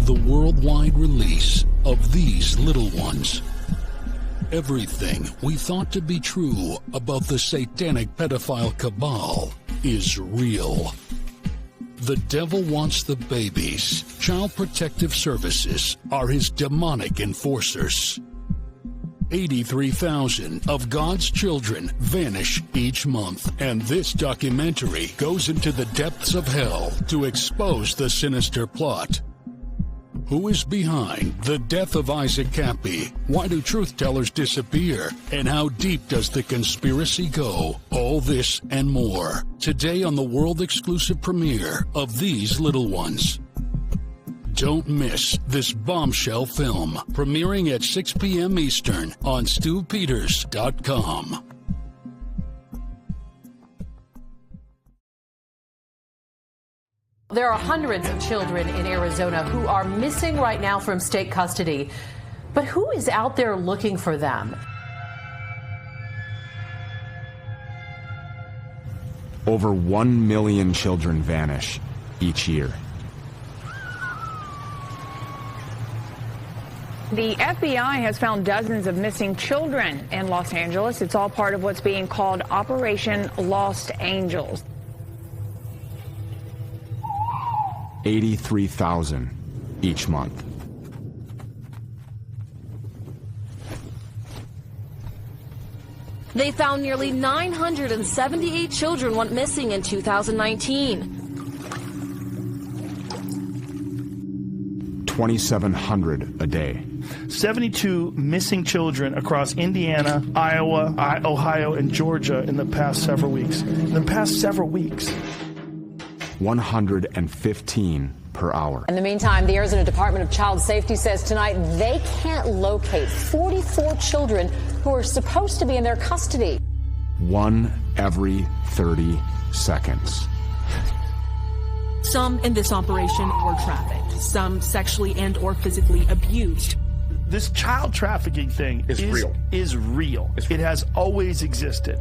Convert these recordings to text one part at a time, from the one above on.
the worldwide release of these little ones. Everything we thought to be true about the satanic pedophile cabal is real. The devil wants the babies. Child Protective Services are his demonic enforcers. 83,000 of God's children vanish each month, and this documentary goes into the depths of hell to expose the sinister plot. Who is behind the death of Isaac Cappy? Why do truth-tellers disappear? And how deep does the conspiracy go? All this and more today on the world-exclusive premiere of These Little Ones. Don't miss this bombshell film, premiering at 6 p.m. Eastern on StuPeters.com. There are hundreds of children in Arizona who are missing right now from state custody. But who is out there looking for them? Over 1 million children vanish each year. The FBI has found dozens of missing children in Los Angeles. It's all part of what's being called Operation Lost Angels. 83,000 each month. They found nearly 978 children went missing in 2019. 2,700 a day. 72 missing children across Indiana, Iowa, Ohio, and Georgia in the past several weeks. 115 per hour. In the meantime, the Arizona Department of Child Safety says tonight they can't locate 44 children who are supposed to be in their custody. One every 30 seconds. Some in this operation were trafficked, some sexually and or physically abused. This child trafficking thing is real. It has always existed.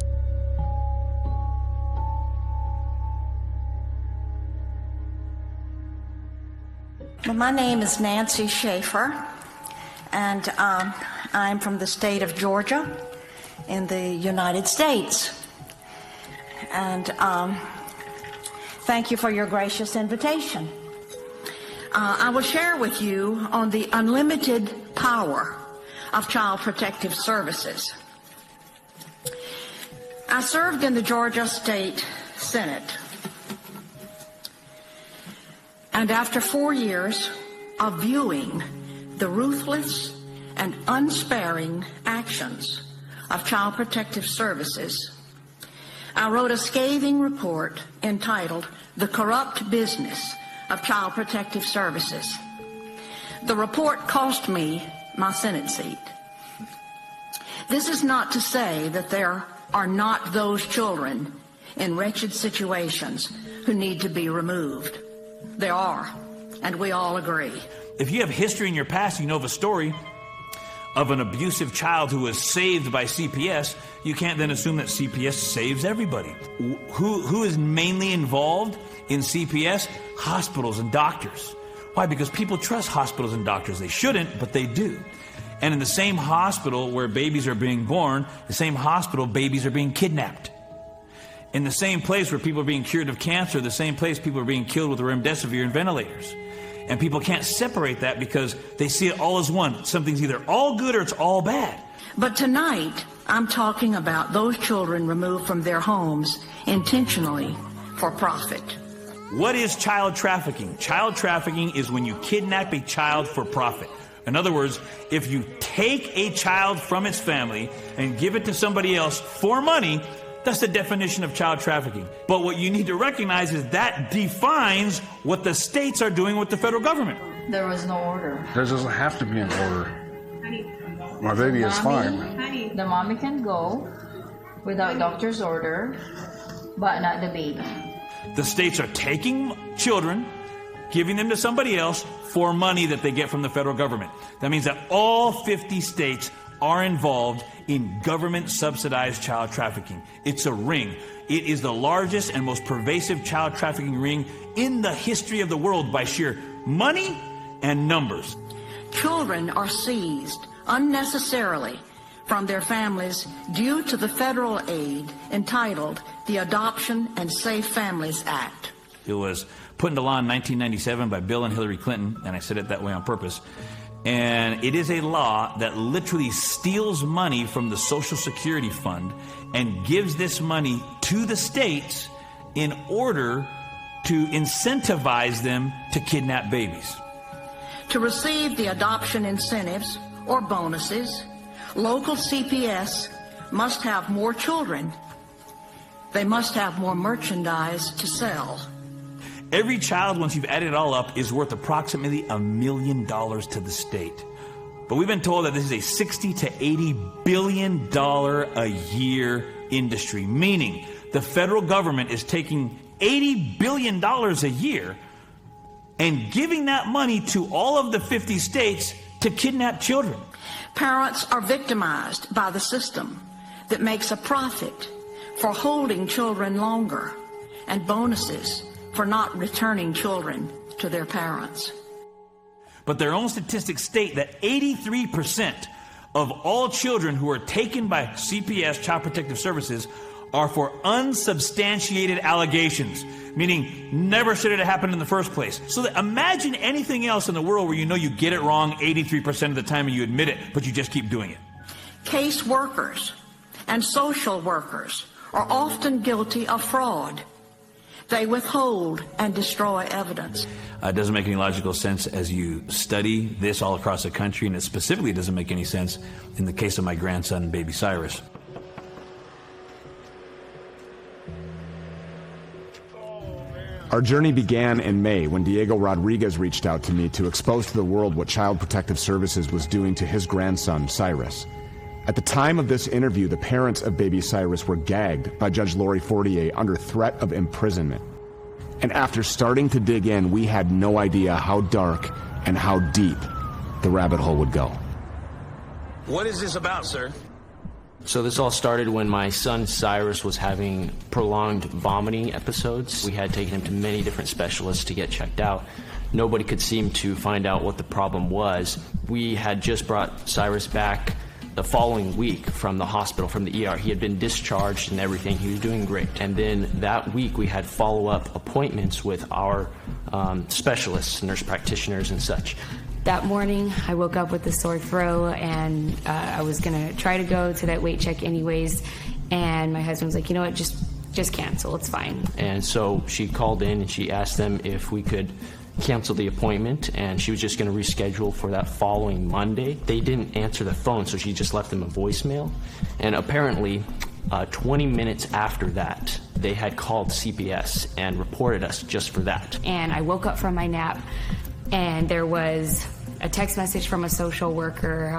Well, my name is Nancy Schaefer, and I'm from the state of Georgia in the United States. And thank you for your gracious invitation. I will share with you on the unlimited power of Child Protective Services. I served in the Georgia State Senate. And after 4 years of viewing the ruthless and unsparing actions of Child Protective Services, I wrote a scathing report entitled "The Corrupt Business of Child Protective Services." The report cost me my Senate seat. This is not to say that there are not those children in wretched situations who need to be removed. There are, and we all agree. If you have history in your past, you know of a story of an abusive child who was saved by CPS, you can't then assume that CPS saves everybody. Who is mainly involved in CPS? Hospitals and doctors. Why? Because people trust hospitals and doctors. They shouldn't, but they do. And in the same hospital where babies are being born, the same hospital, babies are being kidnapped. In the same place where people are being cured of cancer, the same place people are being killed with remdesivir and ventilators. And people can't separate that because they see it all as one. Something's either all good or it's all bad. But tonight, I'm talking about those children removed from their homes intentionally for profit. What is child trafficking? Child trafficking is when you kidnap a child for profit. In other words, if you take a child from its family and give it to somebody else for money, that's the definition of child trafficking. But what you need to recognize is that defines what the states are doing with the federal government. There was no order. There doesn't have to be an order. My baby is fine. The mommy can go without doctor's order, but not the baby. The states are taking children, giving them to somebody else for money that they get from the federal government. That means that all 50 states are involved in government-subsidized child trafficking. It's a ring. It is the largest and most pervasive child trafficking ring in the history of the world by sheer money and numbers. Children are seized unnecessarily from their families due to the federal aid entitled the Adoption and Safe Families Act. It was put into law in 1997 by Bill and Hillary Clinton, and I said it that way on purpose. And it is a law that literally steals money from the Social Security Fund and gives this money to the states in order to incentivize them to kidnap babies. To receive the adoption incentives or bonuses, local CPS must have more children. They must have more merchandise to sell. Every child, once you've added it all up, is worth approximately $1 million to the state. But we've been told that this is a $60 to $80 billion a year industry, meaning the federal government is taking $80 billion a year and giving that money to all of the 50 states to kidnap children. Parents are victimized by the system that makes a profit for holding children longer and bonuses for not returning children to their parents. But their own statistics state that 83% of all children who are taken by CPS, Child Protective Services, are for unsubstantiated allegations, meaning never should it have happened in the first place. So that imagine anything else in the world where you know you get it wrong 83% of the time and you admit it, but you just keep doing it. Case workers and social workers are often guilty of fraud. They withhold and destroy evidence. It doesn't make any logical sense as you study this all across the country, and it specifically doesn't make any sense in the case of my grandson, baby Cyrus. Our journey began in May when Diego Rodriguez reached out to me to expose to the world what Child Protective Services was doing to his grandson, Cyrus. At the time of this interview, the parents of baby Cyrus were gagged by Judge Lori Fortier under threat of imprisonment. And after starting to dig in, we had no idea how dark and how deep the rabbit hole would go. What is this about, sir? So this all started when my son Cyrus was having prolonged vomiting episodes. We had taken him to many different specialists to get checked out. Nobody could seem to find out what the problem was. We had just brought Cyrus back the following week from the hospital, from the ER. He had been discharged and everything. He was doing great. And then that week we had follow-up appointments with our specialists, nurse practitioners and such. That morning, I woke up with a sore throat, and I was going to try to go to that weight check anyways, and my husband was like, you know what, just cancel, it's fine. And so she called in and she asked them if we could cancel the appointment, and she was just going to reschedule for that following Monday. They didn't answer the phone, so she just left them a voicemail. And apparently, 20 minutes after that, they had called CPS and reported us just for that. And I woke up from my nap, and there was a text message from a social worker.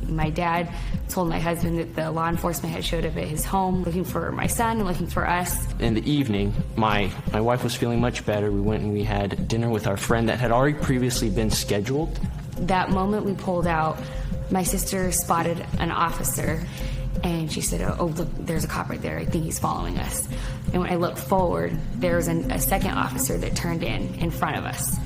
My dad told my husband that the law enforcement had showed up at his home looking for my son and looking for us. In the evening, my wife was feeling much better. We went and we had dinner with our friend that had already previously been scheduled. That moment we pulled out, my sister spotted an officer, and she said, oh, look, there's a cop right there. I think he's following us. And when I looked forward, there was a second officer that turned in front of us.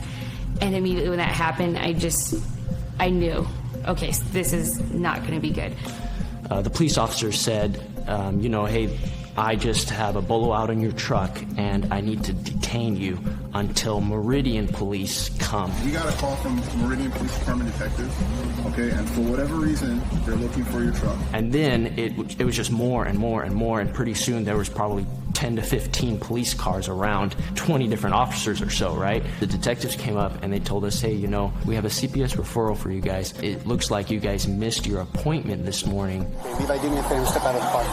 And immediately when that happened, I knew, okay, this is not going to be good. The police officer said, hey, I just have a bolo out on your truck, and I need to detain you until Meridian Police come. We got a call from Meridian Police Department detectives, okay, and for whatever reason, they're looking for your truck. And then it was just more and more and more, and pretty soon there was probably 10 to 15 police cars around, 20 different officers or so, right? The detectives came up and they told us, hey, we have a CPS referral for you guys. It looks like you guys missed your appointment this morning. Hey, Levi, do me a favor, step out of the car.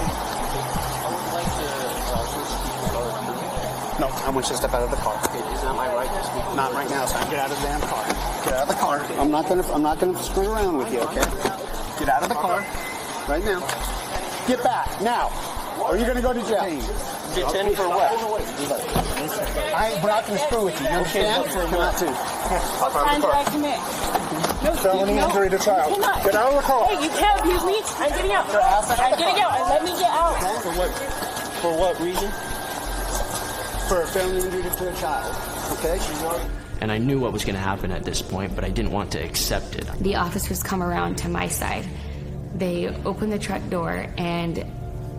No, I want you to step out of the car. Is that my right? Not right now, son. Get out of the damn car. Get out of the car. I'm not gonna screw around with you, okay? Get out of the car right now. Get back now, or you're gonna go to jail. Detain for what? We're not gonna screw with you. You understand? Come out too. What crime did I commit? No, felony injury to child. Get out of the car. Hey, you can't abuse me. I'm getting out. I'm getting out. Let me get out. For what reason? For a felony injury to a child. Okay? And I knew what was going to happen at this point, but I didn't want to accept it. The officers come around to my side. They open the truck door, and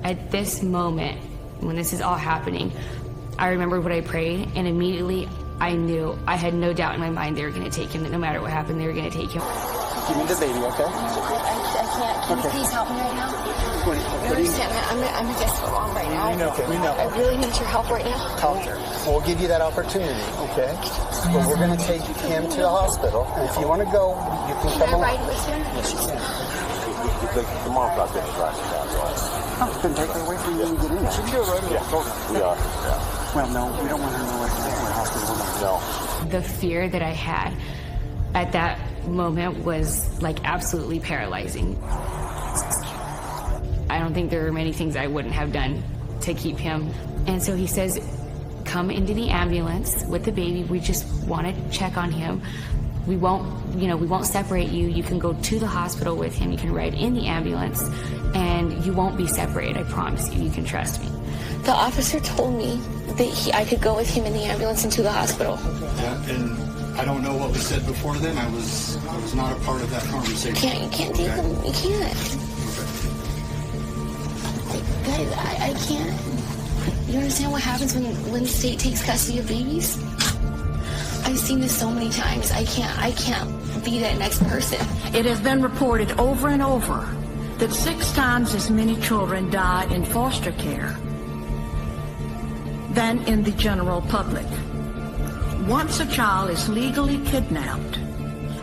at this moment, when this is all happening, I remembered what I prayed, and immediately I knew, I had no doubt in my mind they were going to take him, that no matter what happened, they were going to take him. Give me the baby, okay? I can't. Can you please help me right now? I understand. I'm a desperate mom right now. We know. I really need your help right now. Help her. We'll give you that opportunity, okay? But we're going to take him to the hospital. And if you want to go, you can come along. Can I ride with him? Yes, you can. The mom's not going to drive you down, so then take her away from you and get in there. She can do it right away. Yeah, we are. Yeah. Well, no, we don't want her to know where to hospital. No. The fear that I had at that moment was like absolutely paralyzing. I don't think there were many things I wouldn't have done to keep him. And so he says, come into the ambulance with the baby. We just want to check on him. We won't separate you. You can go to the hospital with him. You can ride in the ambulance, and you won't be separated. I promise you. You can trust me. The officer told me that I could go with him in the ambulance into the hospital. Yeah, and I don't know what was said before then. I was not a part of that conversation. You can't take him. You can't. Guys, I can't. You understand what happens when the state takes custody of babies? I've seen this so many times. I can't be that next person. It has been reported over and over that 6 times as many children die in foster care than in the general public. Once a child is legally kidnapped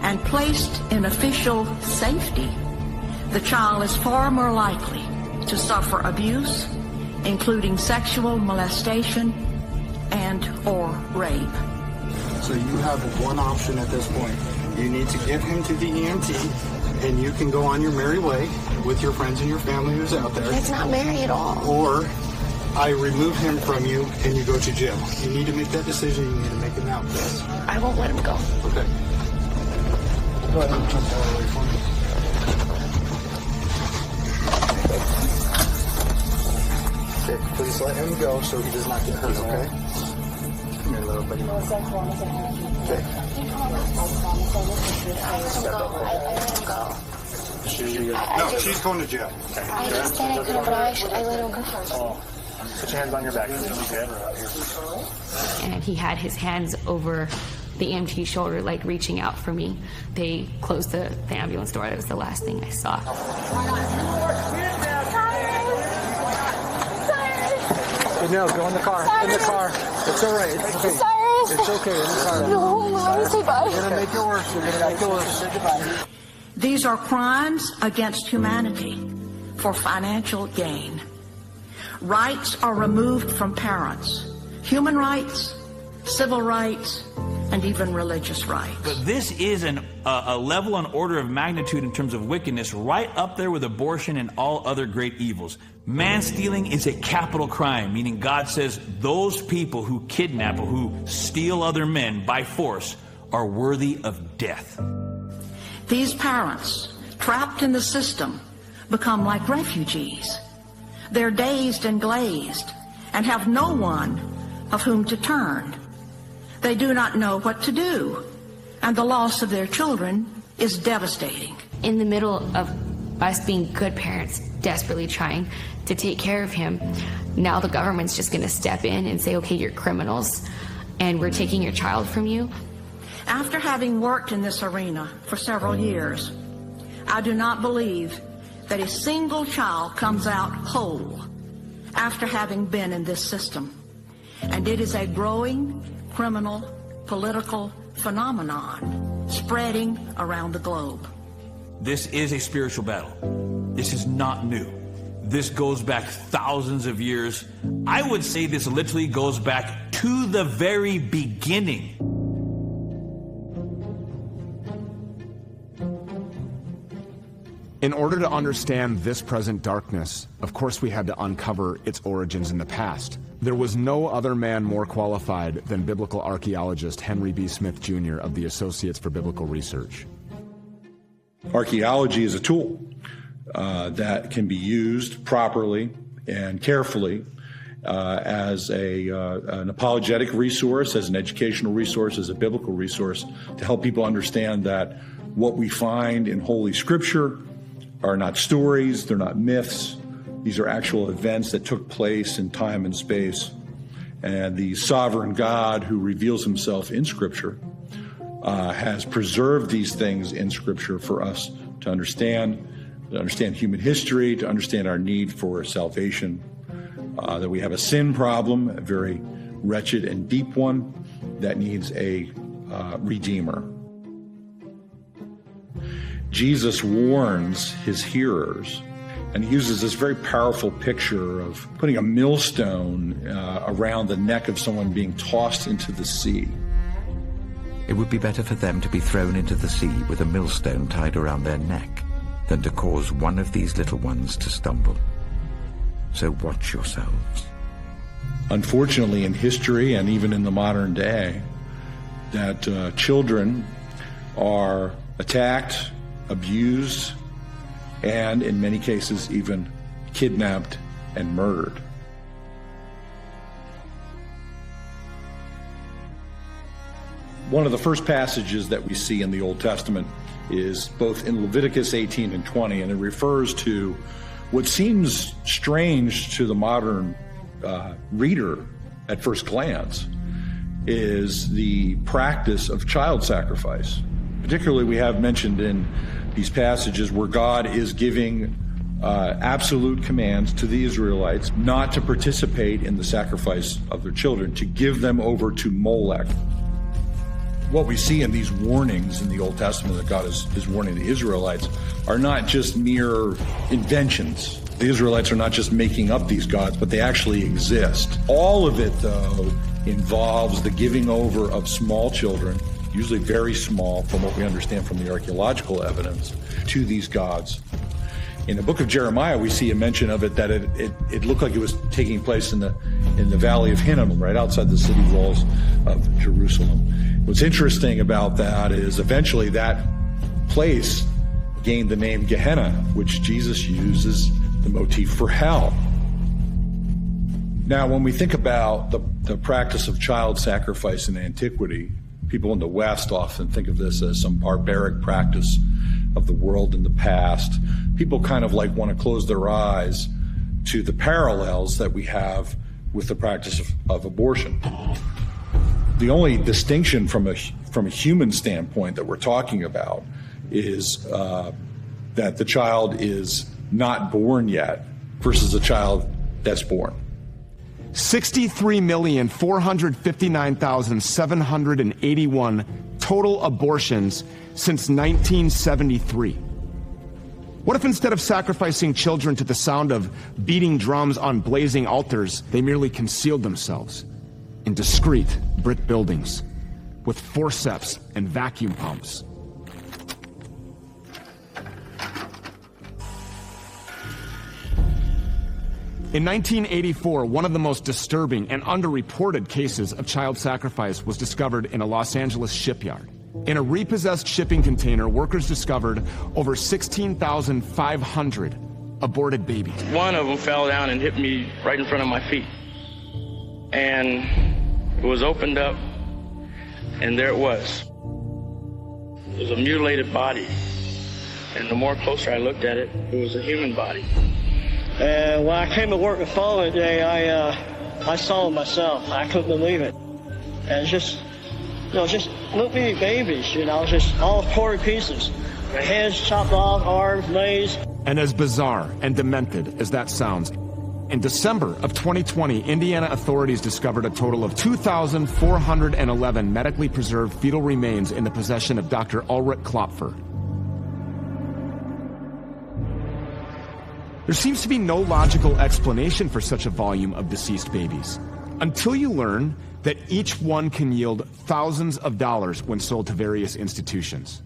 and placed in official safety, the child is far more likely to suffer abuse, including sexual molestation and or rape. So you have one option at this point. You need to give him to the EMT, and you can go on your merry way with your friends and your family who's out there. It's not merry at all. Or I remove him from you and you go to jail. You need to make that decision. You need to make it now, please. I won't let him go. Okay. Go ahead and jump that away for me. Okay, please let him go so he does not get hurt, okay? Come here, little buddy. Okay. No, she's going to jail. I just said I couldn't, but I let him go first. Put your hands on your back. And he had his hands over the EMT's shoulder, like reaching out for me. They closed the ambulance door. That was the last thing I saw. No, go in the car. Cyrus. In the car. It's all right. It's okay. Cyrus. It's okay. In the car. No, I want to say bye. You're going to make it worse. You're going to make it worse. Say goodbye. These are crimes against humanity for financial gain. Rights are removed from parents. Human rights, civil rights, and even religious rights. But this is a level and order of magnitude in terms of wickedness right up there with abortion and all other great evils. Man stealing is a capital crime, meaning God says those people who kidnap or who steal other men by force are worthy of death. These parents, trapped in the system, become like refugees. They're dazed and glazed and have no one of whom to turn. They do not know what to do, and the loss of their children is devastating. In the middle of us being good parents, desperately trying to take care of him, now the government's just going to step in and say, okay, you're criminals, and we're taking your child from you. After having worked in this arena for several years, I do not believe that a single child comes out whole after having been in this system. And it is a growing criminal political phenomenon spreading around the globe. This is a spiritual battle. This is not new. This goes back thousands of years. I would say this literally goes back to the very beginning. In order to understand this present darkness, of course we had to uncover its origins in the past. There was no other man more qualified than biblical archaeologist Henry B. Smith, Jr. of the Associates for Biblical Research. Archaeology is a tool that can be used properly and carefully as an apologetic resource, as an educational resource, as a biblical resource to help people understand that what we find in Holy Scripture are not stories, they're not myths. These are actual events that took place in time and space. And the sovereign God who reveals himself in Scripture has preserved these things in Scripture for us to understand human history, to understand our need for salvation, that we have a sin problem, a very wretched and deep one, that needs a redeemer. Jesus warns his hearers, and he uses this very powerful picture of putting a millstone around the neck of someone being tossed into the sea. It would be better for them to be thrown into the sea with a millstone tied around their neck than to cause one of these little ones to stumble. So watch yourselves. Unfortunately, in history and even in the modern day, that children are attacked, abused, and in many cases even kidnapped and murdered. One of the first passages that we see in the Old Testament is both in Leviticus 18 and 20, and it refers to what seems strange to the modern reader at first glance, is the practice of child sacrifice. Particularly, we have mentioned in these passages where God is giving absolute commands to the Israelites not to participate in the sacrifice of their children, to give them over to Molech. What we see in these warnings in the Old Testament that God is warning the Israelites are not just mere inventions. The Israelites are not just making up these gods, but they actually exist. All of it, though, involves the giving over of small children, usually very small from what we understand from the archaeological evidence, to these gods. In the book of Jeremiah, we see a mention of it that it looked like it was taking place in the valley of Hinnom, right outside the city walls of Jerusalem. What's interesting about that is eventually that place gained the name Gehenna, which Jesus uses the motif for hell. Now, when we think about the practice of child sacrifice in antiquity, people in the West often think of this as some barbaric practice of the world in the past. People kind of like want to close their eyes to the parallels that we have with the practice of abortion. The only distinction from a human standpoint that we're talking about is that the child is not born yet versus a child that's born. 63,459,781 total abortions since 1973. What if instead of sacrificing children to the sound of beating drums on blazing altars, they merely concealed themselves in discreet brick buildings with forceps and vacuum pumps? In 1984, one of the most disturbing and underreported cases of child sacrifice was discovered in a Los Angeles shipyard. In a repossessed shipping container, workers discovered over 16,500 aborted babies. One of them fell down and hit me right in front of my feet. And it was opened up, and there it was. It was a mutilated body. And the more closer I looked at it, it was a human body. And when I came to work the following day, I saw it myself. I couldn't believe it. And just little bitty babies, just all torn pieces. Their heads chopped off, arms, legs. And as bizarre and demented as that sounds, in December of 2020, Indiana authorities discovered a total of 2,411 medically preserved fetal remains in the possession of Dr. Ulrich Klopfer. There seems to be no logical explanation for such a volume of deceased babies, until you learn that each one can yield thousands of dollars when sold to various institutions.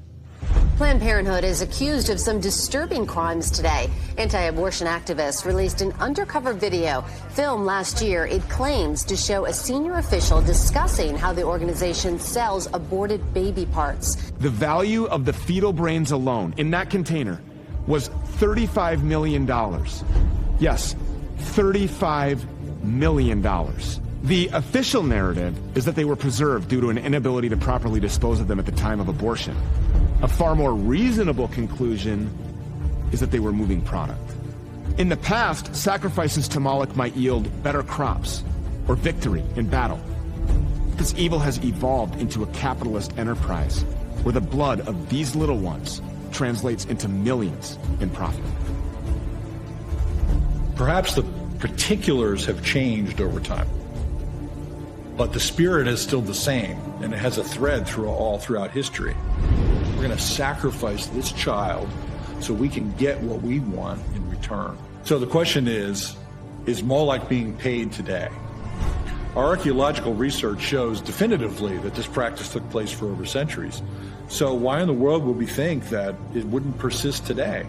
Planned Parenthood is accused of some disturbing crimes today. Anti-abortion activists released an undercover video filmed last year. It claims to show a senior official discussing how the organization sells aborted baby parts. The value of the fetal brains alone in that container was $35 million. Yes, $35 million. The official narrative is that they were preserved due to an inability to properly dispose of them at the time of abortion. A far more reasonable conclusion is that they were moving product. In the past, sacrifices to Moloch might yield better crops or victory in battle. This evil has evolved into a capitalist enterprise where the blood of these little ones translates into millions in profit. Perhaps the particulars have changed over time, but the spirit is still the same, and it has a thread throughout history. We're going to sacrifice this child so we can get what we want in return. So the question is Moloch being paid today? Our archaeological research shows definitively that this practice took place for over centuries. So why in the world would we think that it wouldn't persist today?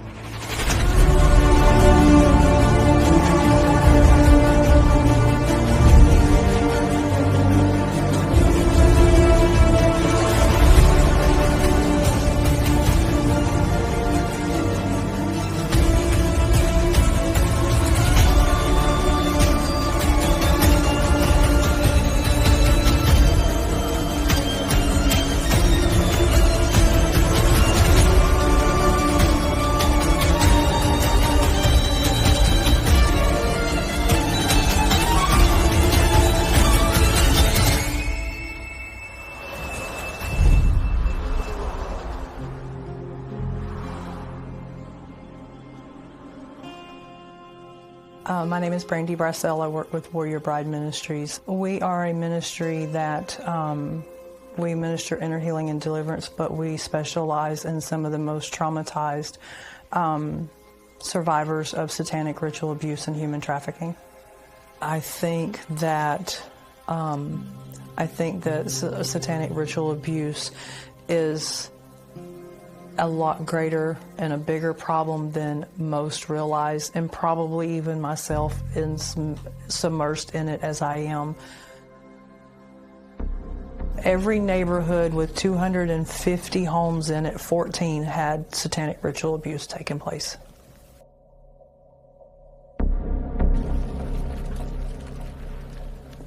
My name is Brandy Bracell. I work with Warrior Bride Ministries. We are a ministry that we minister inner healing and deliverance, but we specialize in some of the most traumatized survivors of satanic ritual abuse and human trafficking. I think that satanic ritual abuse is a lot greater and a bigger problem than most realize, and probably even myself submersed in it as I am. Every neighborhood with 250 homes in it, 14 had satanic ritual abuse taking place.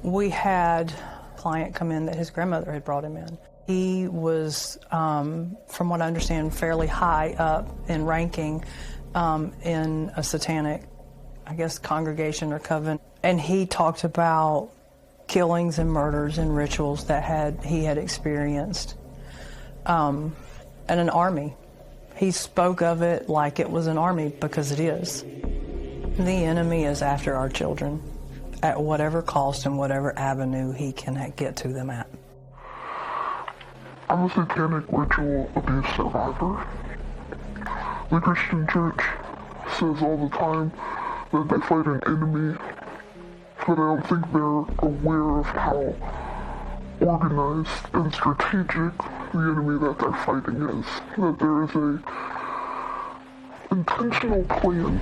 We had a client come in that his grandmother had brought him in. He was, from what I understand, fairly high up in ranking in a satanic, I guess, congregation or coven. And he talked about killings and murders and rituals that he had experienced. And an army. He spoke of it like it was an army, because it is. The enemy is after our children at whatever cost and whatever avenue he can get to them at. I'm a satanic ritual abuse survivor. The Christian church says all the time that they fight an enemy, but I don't think they're aware of how organized and strategic the enemy that they're fighting is. That there is an intentional plan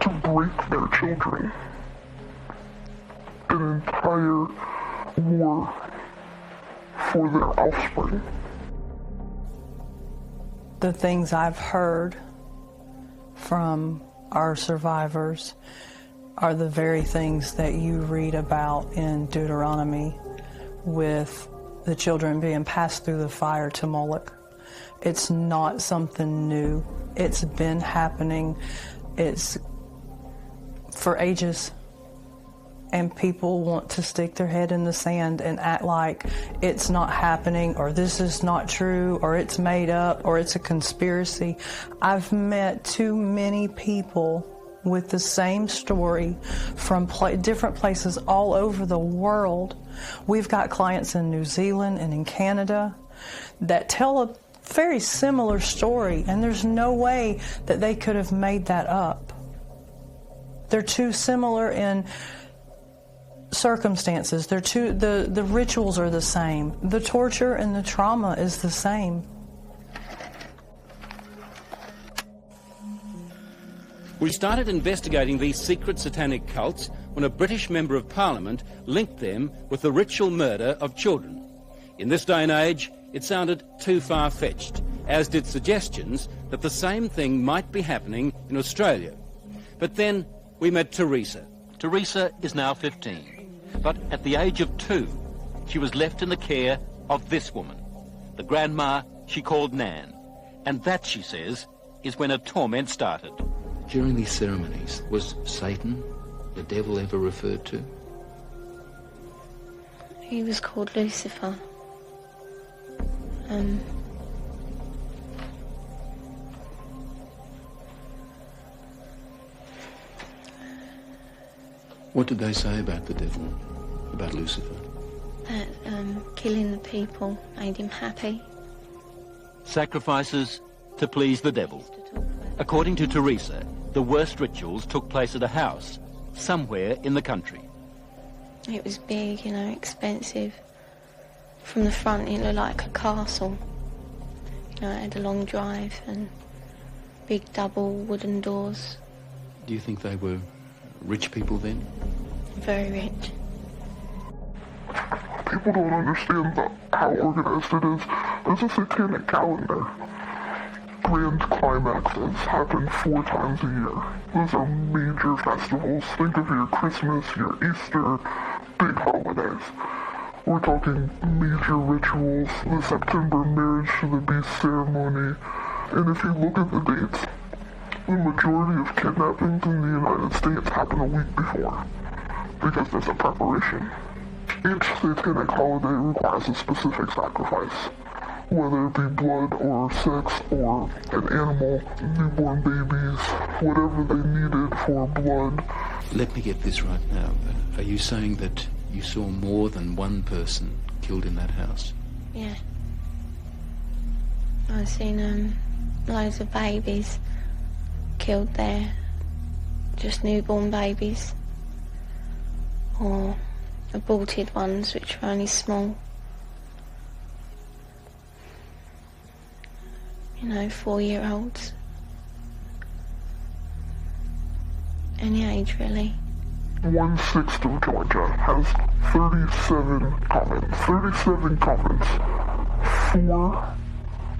to break their children. An entire war for their offspring. The things I've heard from our survivors are the very things that you read about in Deuteronomy, with the children being passed through the fire to Moloch. It's not something new. It's been happening. It's for ages. And people want to stick their head in the sand and act like it's not happening, or this is not true, or it's made up, or it's a conspiracy. I've met too many people with the same story from different places all over the world. We've got clients in New Zealand and in Canada that tell a very similar story, and there's no way that they could have made that up. They're too similar in circumstances. The rituals are the same. The torture and the trauma is the same. We started investigating these secret satanic cults when a British Member of Parliament linked them with the ritual murder of children. In this day and age, it sounded too far-fetched, as did suggestions that the same thing might be happening in Australia. But then we met Teresa, Teresa is now 15, but at the age of 2, she was left in the care of this woman, the grandma she called Nan. And that, she says, is when her torment started. During these ceremonies, was Satan, the devil, ever referred to? He was called Lucifer. What did they say about the devil, about Lucifer? That killing the people made him happy. Sacrifices to please the devil. According to Teresa, the worst rituals took place at a house, somewhere in the country. It was big, you know, expensive. From the front, it looked like a castle. You know, it had a long drive and big double wooden doors. Do you think they were rich people then? Very rich. People don't understand how organized it is. There's a satanic calendar. Grand climaxes happen 4 times a year. Those are major festivals. Think of your Christmas, your Easter, big holidays. We're talking major rituals, the September marriage to the beast ceremony. And if you look at the dates, the majority of kidnappings in the United States happen a week before, because there's a preparation. Each satanic holiday requires a specific sacrifice, whether it be blood or sex or an animal, newborn babies, whatever they needed for blood. Let me get this right now. Are you saying that you saw more than one person killed in that house? Yeah. I've seen loads of babies killed there. Just newborn babies. Or aborted ones, which were only small. You know, 4-year-olds. Any age, really. 1/6 of Georgia has 37 commons. 37 commons. 4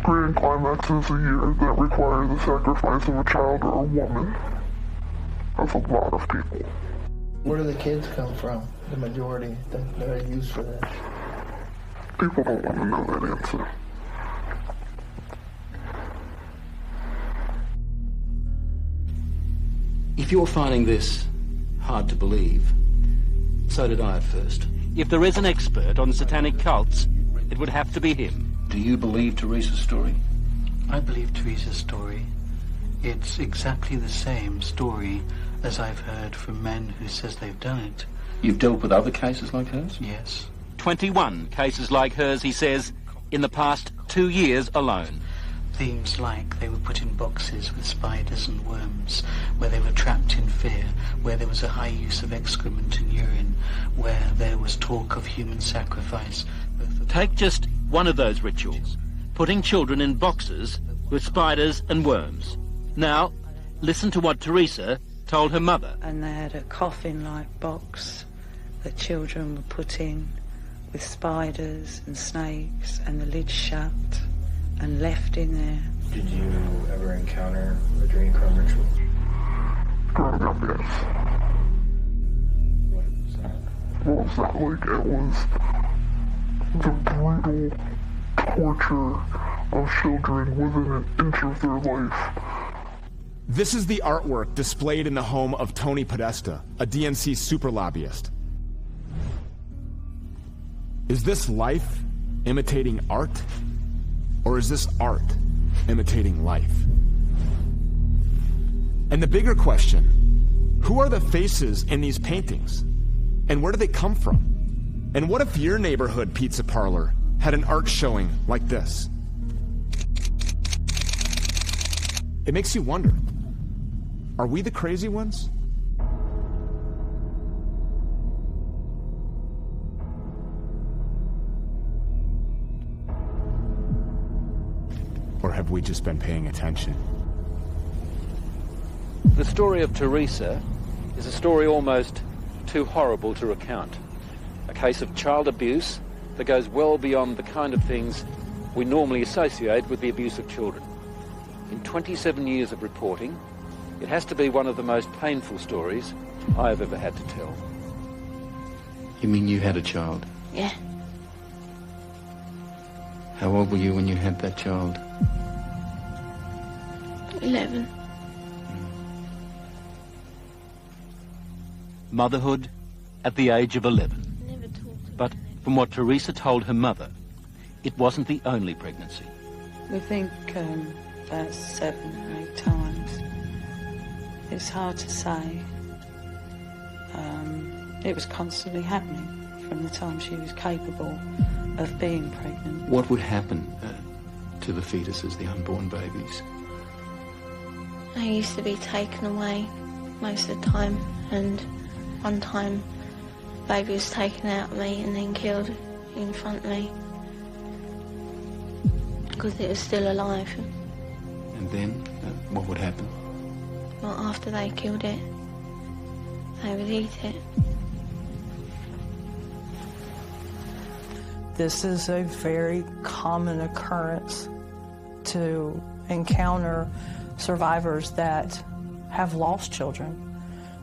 grand climaxes a year that require the sacrifice of a child or a woman. That's a lot of people. Where do the kids come from? The majority that are used for this. People don't want to know that answer. If you're finding this hard to believe, so did I at first. If there is an expert on satanic cults, it would have to be him. Do you believe Teresa's story? I believe Teresa's story. It's exactly the same story as I've heard from men who says they've done it. You've dealt with other cases like hers? Yes. 21 cases like hers, he says, in the past 2 years alone. Themes like they were put in boxes with spiders and worms, where they were trapped in fear, where there was a high use of excrement and urine, where there was talk of human sacrifice. Take just one of those rituals, putting children in boxes with spiders and worms. Now, listen to what Teresa told her mother. And they had a coffin-like box that children were put in with spiders and snakes, and the lid shut and left in there. Did you ever encounter a adrenochrome ritual? Growing up, yes. What was that like? It was the brutal torture of children within an inch of their life. This is the artwork displayed in the home of Tony Podesta, a DNC super lobbyist. Is this life imitating art? Or is this art imitating life? And the bigger question, who are the faces in these paintings? And where do they come from? And what if your neighborhood pizza parlor had an art showing like this? It makes you wonder, are we the crazy ones? Or have we just been paying attention? The story of Teresa is a story almost too horrible to recount. A case of child abuse that goes well beyond the kind of things we normally associate with the abuse of children. In 27 years of reporting, It has to be one of the most painful stories I have ever had to tell. You mean you had a child? Yeah. How old were you when you had that child? 11. Motherhood at the age of 11. But from what Teresa told her mother, it wasn't the only pregnancy. We think about 7 or 8 times. It's hard to say. It was constantly happening from the time she was capable of being pregnant. What would happen to the fetuses, the unborn babies? They used to be taken away most of the time, and one time baby was taken out of me and then killed in front of me because it was still alive. And then what would happen? Well, after they killed it, they would eat it. This is a very common occurrence to encounter survivors that have lost children.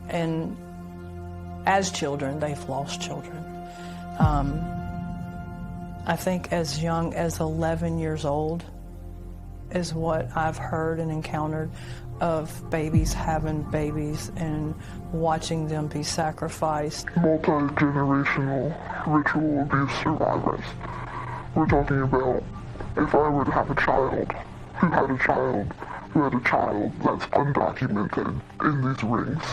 And as children, they've lost children. I think as young as 11 years old is what I've heard and encountered of babies having babies and watching them be sacrificed. Multi-generational ritual abuse survivors. We're talking about if I were to have a child who had a child who had a child that's undocumented in these rings.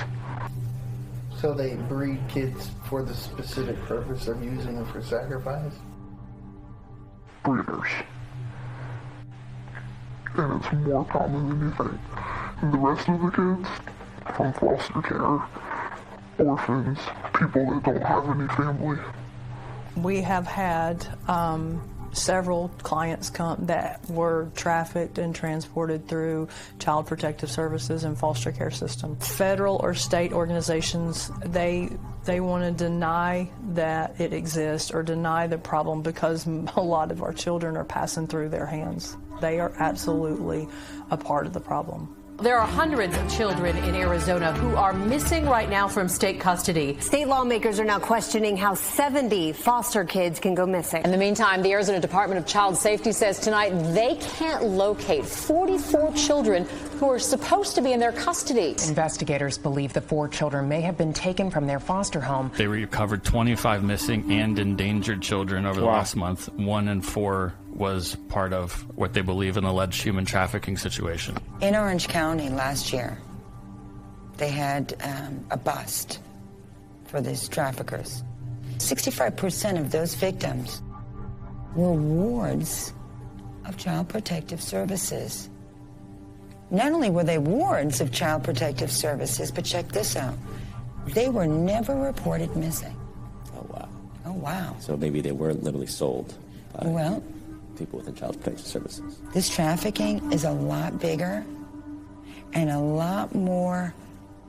So they breed kids for the specific purpose of using them for sacrifice? Breeders. And it's more common than you think. And the rest of the kids, from foster care, orphans, people that don't have any family. We have had several clients come that were trafficked and transported through Child Protective Services and foster care system. Federal or state organizations, they want to deny that it exists or deny the problem because a lot of our children are passing through their hands. They are absolutely a part of the problem. There are hundreds of children in Arizona who are missing right now from state custody. State lawmakers are now questioning how 70 foster kids can go missing. In the meantime, the Arizona Department of Child Safety says tonight they can't locate 44 children who are supposed to be in their custody. Investigators believe the 4 children may have been taken from their foster home. They recovered 25 missing and endangered children over the last month. 1 in 4 was part of what they believe an alleged human trafficking situation. In Orange County last year, they had a bust for these traffickers. 65% of those victims were wards of Child Protective Services. Not only were they wards of Child Protective Services, but check this out, they were never reported missing. Oh, wow. Oh, wow. So maybe they were literally sold by well, people within Child Protective Services. This trafficking is a lot bigger and a lot more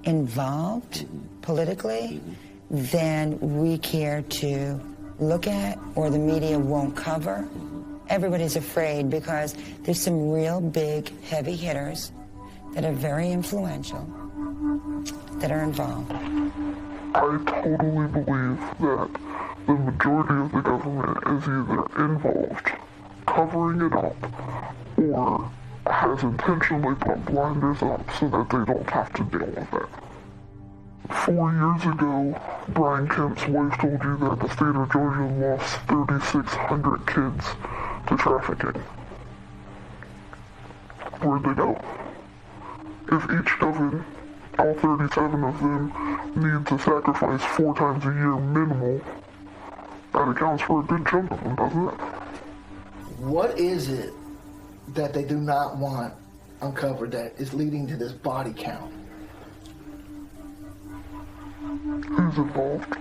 involved politically than we care to look at or the media won't cover. Everybody's afraid because there's some real big heavy hitters that are very influential that are involved. I totally believe that the majority of the government is either involved, covering it up, or has intentionally put blinders up so that they don't have to deal with it. 4 years ago, Brian Kemp's wife told you that the state of Georgia lost 3,600 kids to trafficking. Where'd they go? If each coven, all 37 of them, need to sacrifice 4 times a year minimal, that accounts for a good chunk of them, doesn't it? What is it that they do not want uncovered that is leading to this body count? Who's involved?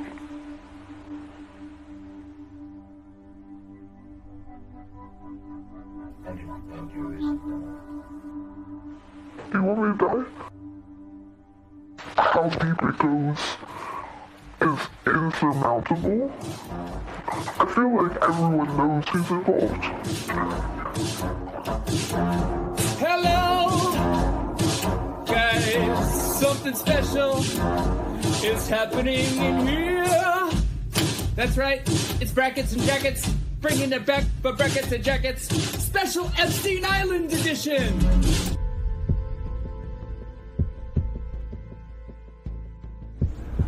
Do you want me to die? How deep it goes is insurmountable. I feel like everyone knows who's involved. Hello, guys. Something special is happening in here. That's right, it's brackets and jackets, bringing it back for brackets and jackets. Special Epstein Island edition.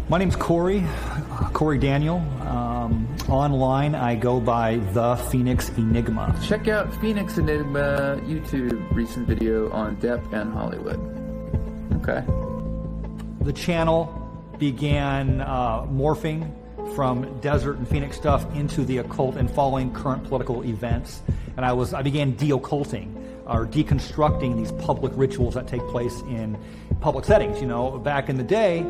My name's Corey Daniel. Online, I go by The Phoenix Enigma. Check out Phoenix Enigma YouTube recent video on Depp and Hollywood. Okay. The channel began morphing from desert and Phoenix stuff into the occult and following current political events. And I began de-occulting, or deconstructing these public rituals that take place in public settings. You know, back in the day,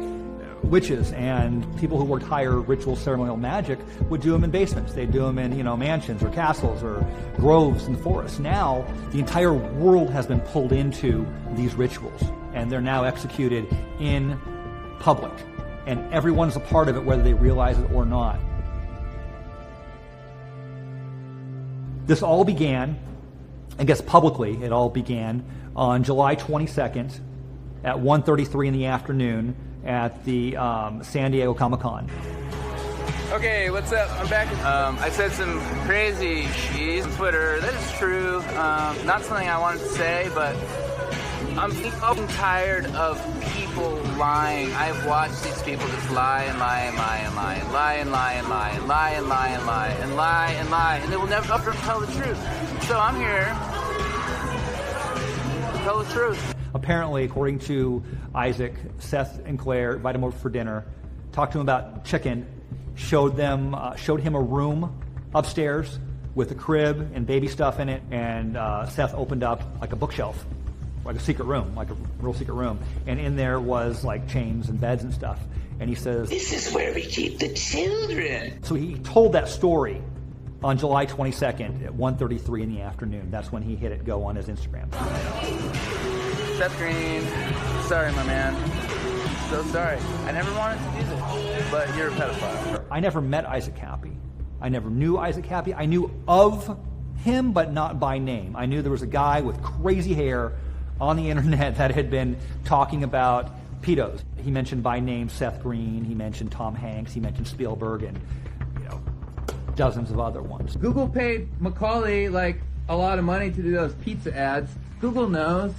witches and people who worked higher ritual ceremonial magic would do them in basements. They'd do them in, mansions or castles or groves in the forest. Now, the entire world has been pulled into these rituals, and they're now executed in public. And everyone's a part of it, whether they realize it or not. This all began, I guess publicly, it all began on July 22nd at 1:33 in the afternoon at the San Diego Comic-Con. Okay, what's up? I'm back. I said some crazy shit on Twitter. That is true. Not something I wanted to say, but I'm tired of people lying. I've watched these people just lie and lie and lie and lie and lie and lie and lie and lie and lie and lie and lie and lie, and they will never ever tell the truth. So I'm here to tell the truth. Apparently, according to Isaac, Seth and Claire invited him over for dinner, talked to him about chicken, showed him a room upstairs with a crib and baby stuff in it, and Seth opened up like a bookshelf, like a secret room, like a real secret room, and in there was like chains and beds and stuff. And he says, "This is where we keep the children." So he told that story on July 22nd at 1:33 in the afternoon. That's when he hit it go on his Instagram. Seth Green, sorry, my man. So sorry. I never wanted to do this, but you're a pedophile. I never met Isaac Happy. I never knew Isaac Happy. I knew of him, but not by name. I knew there was a guy with crazy hair on the internet that had been talking about pedos. He mentioned by name Seth Green. He mentioned Tom Hanks. He mentioned Spielberg and, dozens of other ones. Google paid Macaulay like a lot of money to do those pizza ads. Google knows.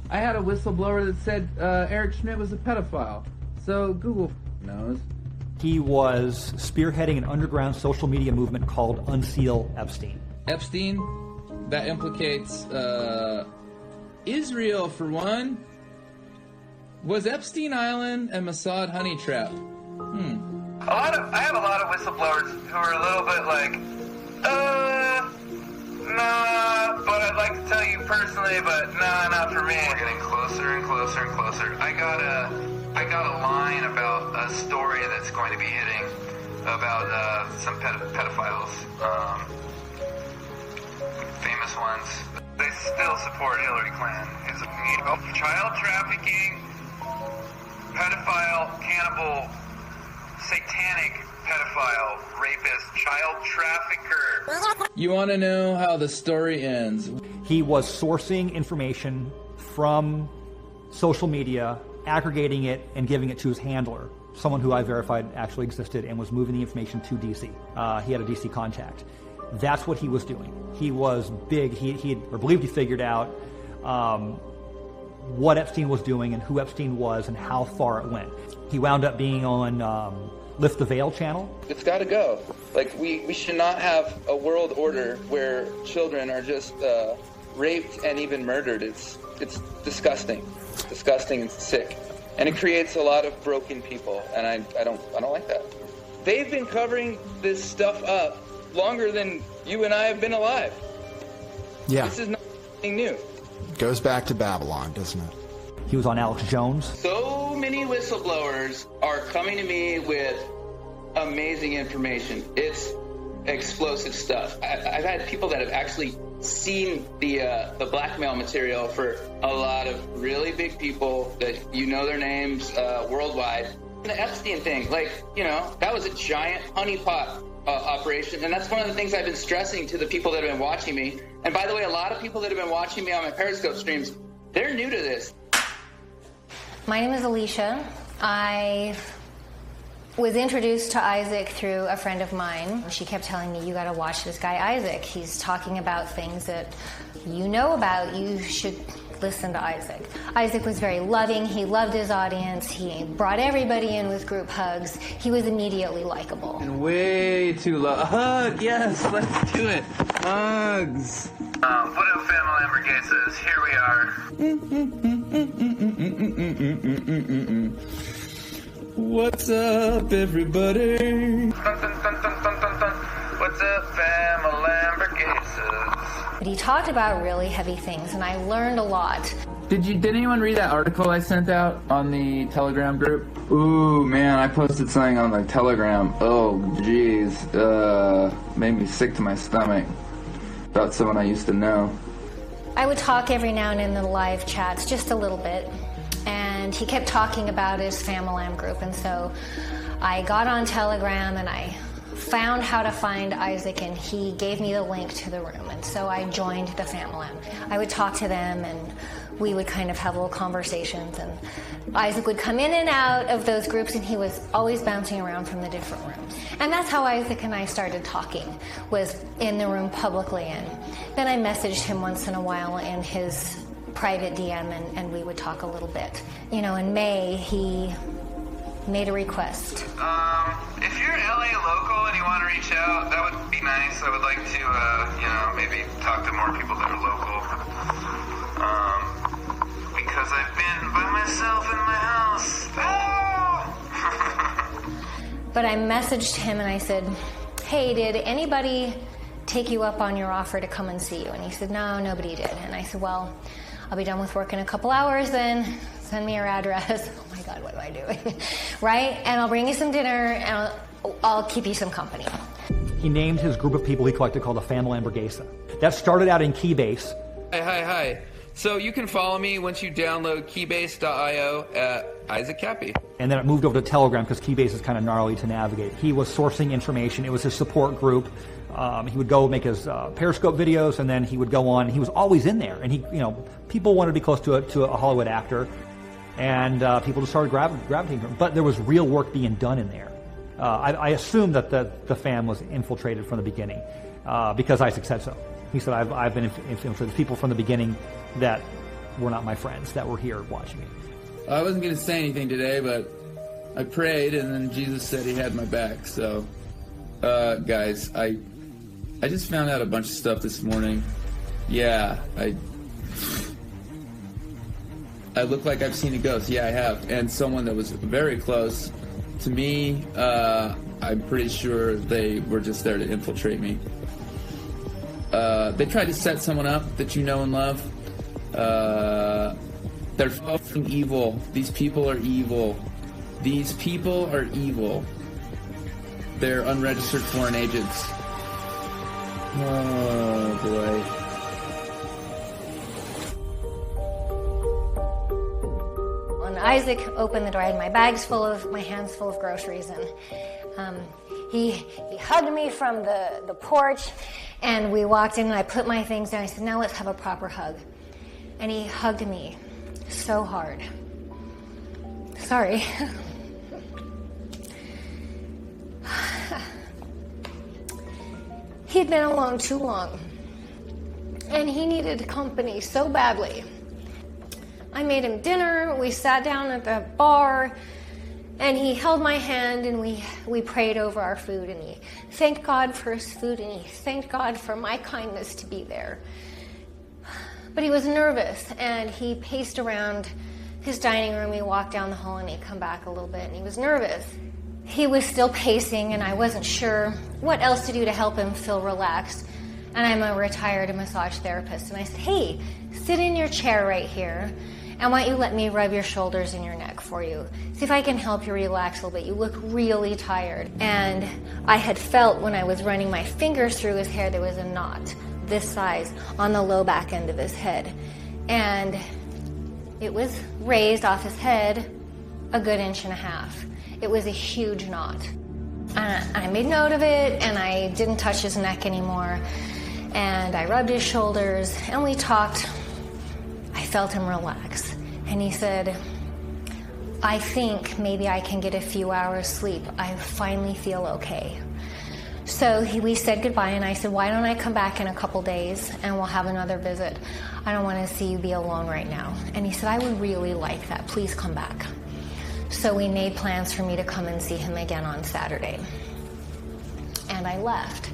I had a whistleblower that said Eric Schmidt was a pedophile. So Google knows. He was spearheading an underground social media movement called Unseal Epstein. Epstein, that implicates Israel for one. Was Epstein Island a Mossad honey trap? I have a lot of whistleblowers who are a little bit like, nah, but I'd like to tell you personally, but nah, not for me. We're getting closer and closer and closer. I got a line about a story that's going to be hitting about some pedophiles, famous ones. They still support Hillary Clinton. It's child trafficking, pedophile, cannibal, satanic pedophile, rapist, child trafficker. You want to know how the story ends? He was sourcing information from social media, aggregating it, and giving it to his handler, someone who I verified actually existed and was moving the information to D.C. He had a D.C. contact. That's what he was doing. He was big. He believed he figured out what Epstein was doing and who Epstein was and how far it went. He wound up being on Lift the Veil channel. It's got to go. Like, we should not have a world order where children are just raped and even murdered. It's disgusting. It's disgusting and sick. And it creates a lot of broken people, and I don't like that. They've been covering this stuff up longer than you and I have been alive. Yeah. This is not anything new. Goes back to Babylon, doesn't it? He was on Alex Jones. So many whistleblowers are coming to me with amazing information. It's explosive stuff. I've had people that have actually seen the blackmail material for a lot of really big people that you know their names worldwide. The Epstein thing, that was a giant honeypot operation, and that's one of the things I've been stressing to the people that have been watching me. And by the way, a lot of people that have been watching me on my Periscope streams, they're new to this. My name is Alicia. I was introduced to Isaac through a friend of mine. She kept telling me, you gotta watch this guy Isaac. He's talking about things that you know about. You should listen to Isaac. Isaac was very loving. He loved his audience. He brought everybody in with group hugs. He was immediately likable. And way too low. A hug, yes, let's do it. Hugs. What up, Family Lamborghinis? Here we are. What's up, everybody? What's up, Family Lamborghinis? But he talked about really heavy things, and I learned a lot. Did anyone read that article I sent out on the Telegram group? Ooh, man, I posted something on the Telegram. Oh, jeez. Made me sick to my stomach. About someone I used to know. I would talk every now and then in the live chats, just a little bit. And he kept talking about his FamiLam group. And so I got on Telegram and I found how to find Isaac, and he gave me the link to the room. And so I joined the FamiLam. I would talk to them, and we would kind of have little conversations. And Isaac would come in and out of those groups, and he was always bouncing around from the different rooms. And that's how Isaac and I started talking, was in the room publicly. And then I messaged him once in a while in his private DM, and we would talk a little bit. You know, in May, he made a request. If you're LA local and you want to reach out, that would be nice. I would like to, maybe talk to more people that are local. Because I've been by myself in my house. Ah! But I messaged him and I said, hey, did anybody take you up on your offer to come and see you? And he said, no, nobody did. And I said, well, I'll be done with work in a couple hours then. Send me your address. Oh my God, what am I doing? Right? And I'll bring you some dinner and I'll keep you some company. He named his group of people he collected called the Family Lamborghini. That started out in Keybase. Hi. So you can follow me once you download keybase.io at Isaac Cappy. And then it moved over to Telegram because Keybase is kind of gnarly to navigate. He was sourcing information. It was his support group. He would go make his Periscope videos, and then he would go on. He was always in there, and people wanted to be close to a Hollywood actor, and people just started gravitating to him. But there was real work being done in there. I assume that the fam was infiltrated from the beginning because Isaac said so. He said, I've been infiltrated. People from the beginning that were not my friends that were here watching me. I wasn't going to say anything today, but I prayed, and then Jesus said he had my back. So, guys, I just found out a bunch of stuff this morning. Yeah, I look like I've seen a ghost. Yeah, I have. And someone that was very close to me, I'm pretty sure they were just there to infiltrate me. They tried to set someone up that you know and love. They're fucking evil. These people are evil. These people are evil. They're unregistered foreign agents. Oh, boy. When Isaac opened the door, I had my hands full of groceries, and he hugged me from the porch, and we walked in, and I put my things down. I said, now let's have a proper hug. And he hugged me so hard. Sorry. He'd been alone too long, and he needed company so badly. I made him dinner, we sat down at the bar, and he held my hand, and we prayed over our food, and he thanked God for his food, and he thanked God for my kindness to be there. But he was nervous, and he paced around his dining room. He walked down the hall, and he'd come back a little bit, and he was nervous. He was still pacing, and I wasn't sure what else to do to help him feel relaxed. And I'm a retired massage therapist, and I said, hey, sit in your chair right here, and why don't you let me rub your shoulders and your neck for you. See if I can help you relax a little bit. You look really tired. And I had felt when I was running my fingers through his hair, there was a knot this size on the low back end of his head. And it was raised off his head a good 1.5 inches. It was a huge knot. I made note of it, and I didn't touch his neck anymore. And I rubbed his shoulders, and we talked. I felt him relax. And he said, I think maybe I can get a few hours sleep. I finally feel okay. So we said goodbye, and I said, why don't I come back in a couple days and we'll have another visit. I don't want to see you be alone right now. And he said, I would really like that. Please come back. So we made plans for me to come and see him again on Saturday. And I left.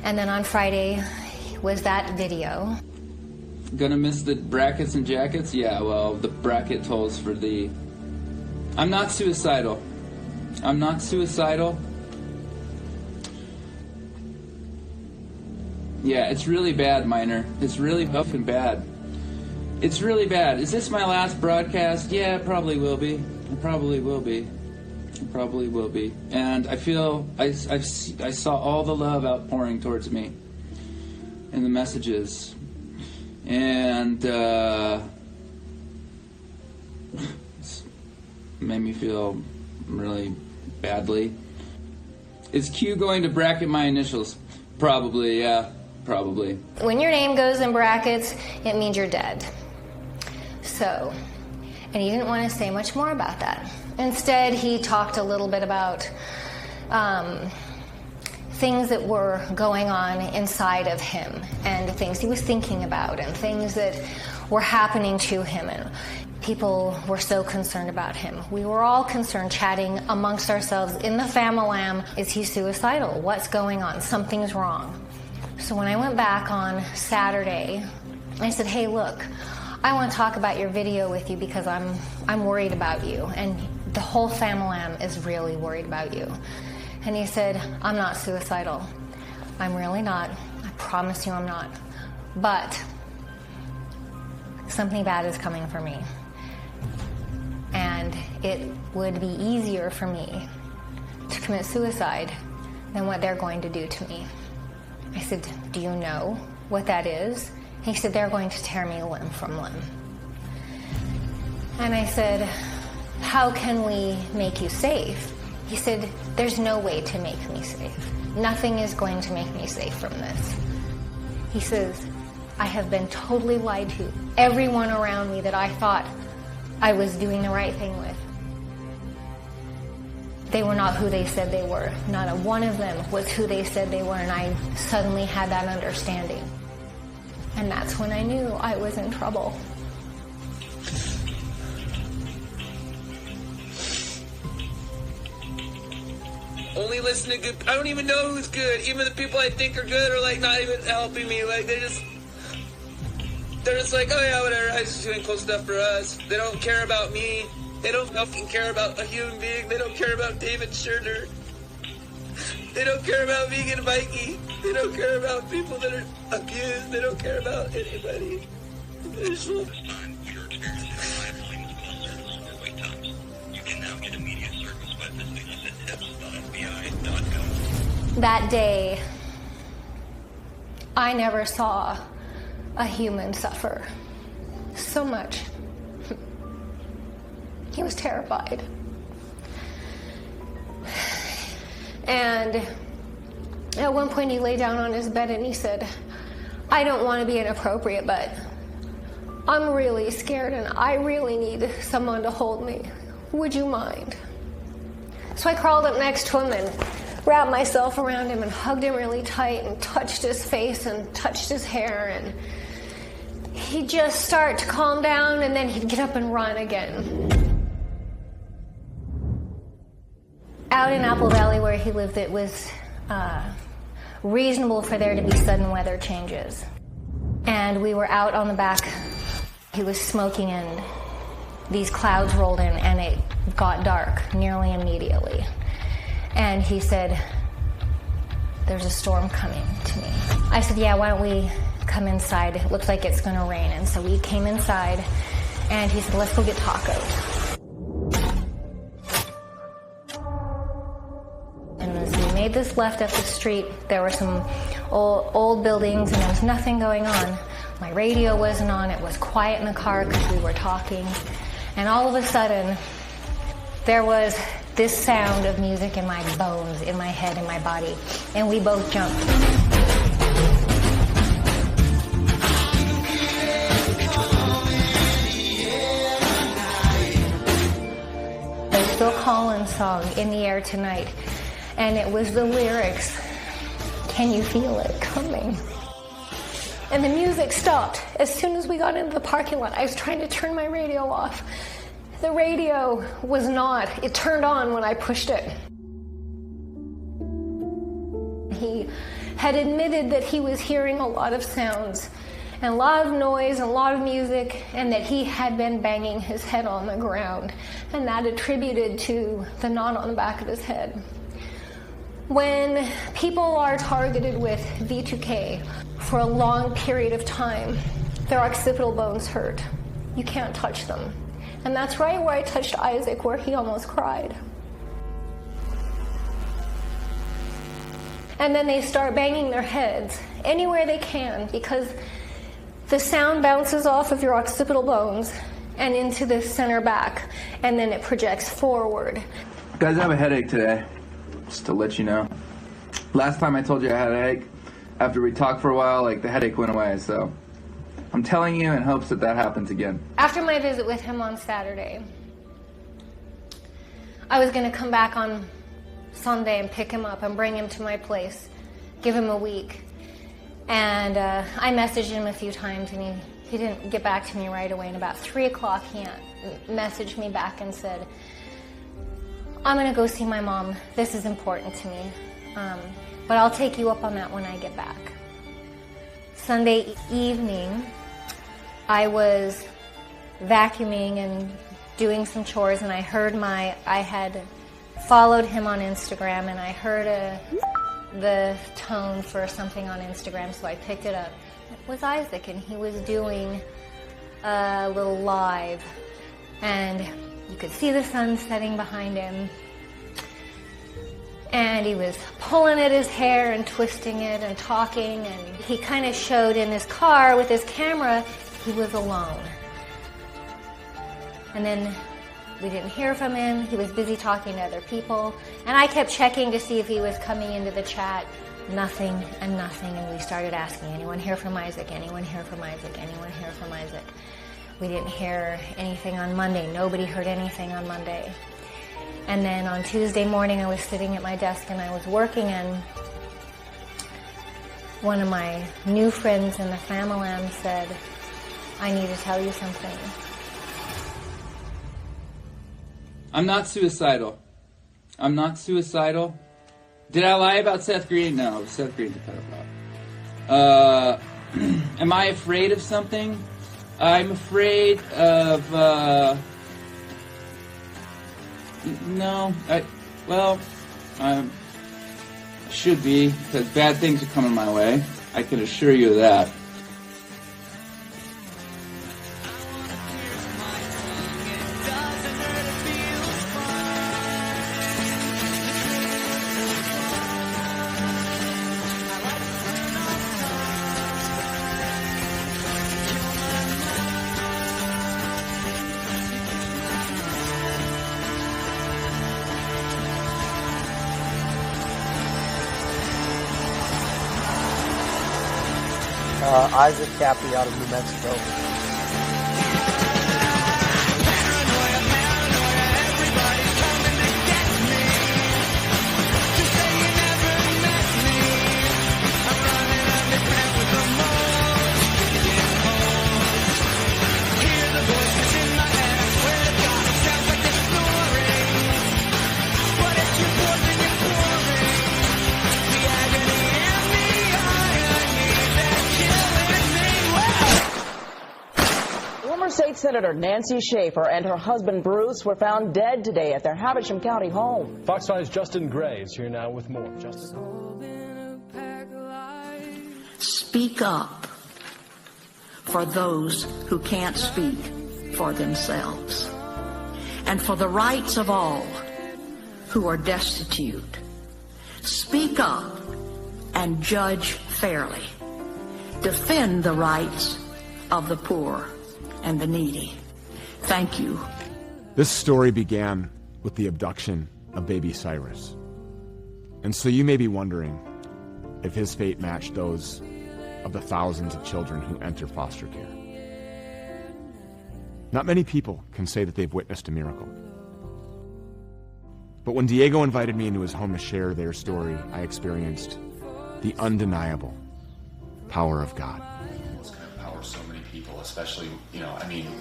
And then on Friday was that video. Gonna miss the brackets and jackets? Yeah, well, the bracket tolls for the... I'm not suicidal. I'm not suicidal. Yeah, it's really bad, Minor. It's really fucking bad. It's really bad. Is this my last broadcast? Yeah, it probably will be. It probably will be. It probably will be. And I feel I saw all the love outpouring towards me in the messages. And it's made me feel really badly. Is Q going to bracket my initials? Probably, yeah. Probably. When your name goes in brackets, it means you're dead. So, and he didn't want to say much more about that. Instead, he talked a little bit about things that were going on inside of him, and things he was thinking about, and things that were happening to him, and people were so concerned about him. We were all concerned, chatting amongst ourselves in the fam-a-lam. Is he suicidal? What's going on? Something's wrong. So when I went back on Saturday, I said, hey, look, I want to talk about your video with you because I'm worried about you, and the whole fam-a-lam is really worried about you. And he said, I'm not suicidal. I'm really not. I promise you I'm not. But something bad is coming for me. And it would be easier for me to commit suicide than what they're going to do to me. I said, do you know what that is? He said, they're going to tear me limb from limb. And I said, how can we make you safe? He said, there's no way to make me safe. Nothing is going to make me safe from this. He says, I have been totally lied to. Everyone around me that I thought I was doing the right thing with, they were not who they said they were. Not a one of them was who they said they were, and I suddenly had that understanding. And that's when I knew I was in trouble. Only listen to good. I don't even know who's good. Even the people I think are good are like not even helping me. Like they're just like, oh yeah, whatever. I was just doing cool stuff for us. They don't care about me. They don't fucking care about a human being. They don't care about David Scherner. They don't care about Vegan Mikey. They don't care about people that are abused. They don't care about anybody. They're just... That day, I never saw a human suffer so much. He was terrified. And at one point he lay down on his bed and he said, I don't want to be inappropriate, but I'm really scared and I really need someone to hold me. Would you mind? So I crawled up next to him and wrapped myself around him and hugged him really tight and touched his face and touched his hair, and he'd just start to calm down and then he'd get up and run again. Out in Apple Valley where he lived, it was reasonable for there to be sudden weather changes. And we were out on the back. He was smoking and these clouds rolled in and it got dark nearly immediately. And he said, there's a storm coming to me. I said, yeah, why don't we come inside? It looks like it's going to rain. And so we came inside and he said, let's go get tacos. And as we made this left up the street, there were some old buildings and there was nothing going on. My radio wasn't on. It was quiet in the car because we were talking. And all of a sudden, there was this sound of music in my bones, in my head, in my body. And we both jumped. one song in the air tonight, and it was the lyrics, "Can you feel it coming?" And the music stopped as soon as we got into the parking lot. I was trying to turn my radio off. The radio was not. It turned on when I pushed it. He had admitted that he was hearing a lot of sounds and a lot of noise and a lot of music, and that he had been banging his head on the ground, and that attributed to the knot on the back of his head. When people are targeted with V2K for a long period of time, their occipital bones hurt. You can't touch them. And that's right where I touched Isaac, where he almost cried. And then they start banging their heads anywhere they can, because the sound bounces off of your occipital bones and into the center back, and then it projects forward. Guys, I have a headache today, just to let you know. Last time I told you I had a headache, after we talked for a while, the headache went away, so I'm telling you in hopes that happens again. After my visit with him on Saturday, I was going to come back on Sunday and pick him up and bring him to my place, give him a week. And I messaged him a few times, and he didn't get back to me right away. And about 3 o'clock, he messaged me back and said, "I'm going to go see my mom. This is important to me. But I'll take you up on that when I get back." Sunday evening, I was vacuuming and doing some chores, and I had followed him on Instagram, and I heard the tone for something on Instagram, so I picked it up. It was Isaac, and he was doing a little live, and you could see the sun setting behind him, and he was pulling at his hair and twisting it and talking, and he kind of showed in his car with his camera he was alone. And then we didn't hear from him. He was busy talking to other people. And I kept checking to see if he was coming into the chat. Nothing and nothing. And we started asking, "Anyone hear from Isaac? Anyone hear from Isaac? Anyone hear from Isaac?" We didn't hear anything on Monday. Nobody heard anything on Monday. And then on Tuesday morning, I was sitting at my desk and I was working, and one of my new friends in the family said, "I need to tell you something." I'm not suicidal. I'm not suicidal. Did I lie about Seth Green? No, Seth Green's a pedophile. Am I afraid of something? I'm afraid of, no, I should be, because bad things are coming my way. I can assure you of that. Isaac Cappy out of New Mexico. State Senator Nancy Schaefer and her husband Bruce were found dead today at their Havisham County home. Fox 5's Justin Gray is here now with more. Justin. Speak up for those who can't speak for themselves, and for the rights of all who are destitute. Speak up and judge fairly. Defend the rights of the poor and the needy. Thank you. This story began with the abduction of baby Cyrus. And so you may be wondering if his fate matched those of the thousands of children who enter foster care. Not many people can say that they've witnessed a miracle. But when Diego invited me into his home to share their story, I experienced the undeniable power of God. It's going to empower so many people, especially,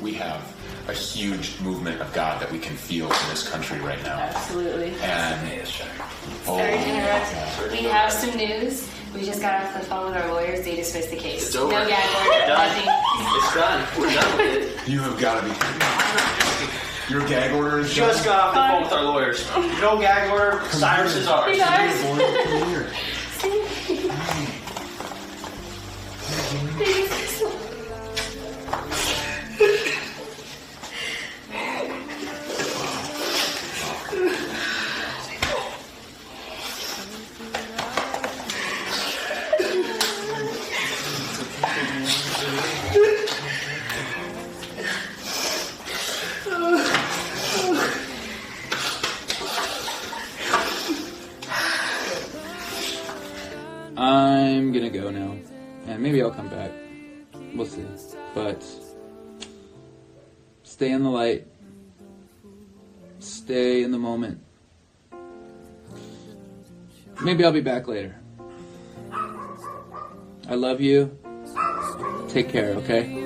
we have a huge movement of God that we can feel in this country right now. Absolutely. And Sorry to interrupt. We have some news. We just got off the phone with our lawyers. They dismissed the case. It's over. No gag order. Nothing. It's done. We're done with it. You have got to be kidding me. Your gag order is just got off the phone with our lawyers. No gag order. Cyrus is ours. Come here. I'm gonna go now, and maybe I'll come back. We'll see. But stay in the light. Stay in the moment. Maybe I'll be back later. I love you. Take care, okay?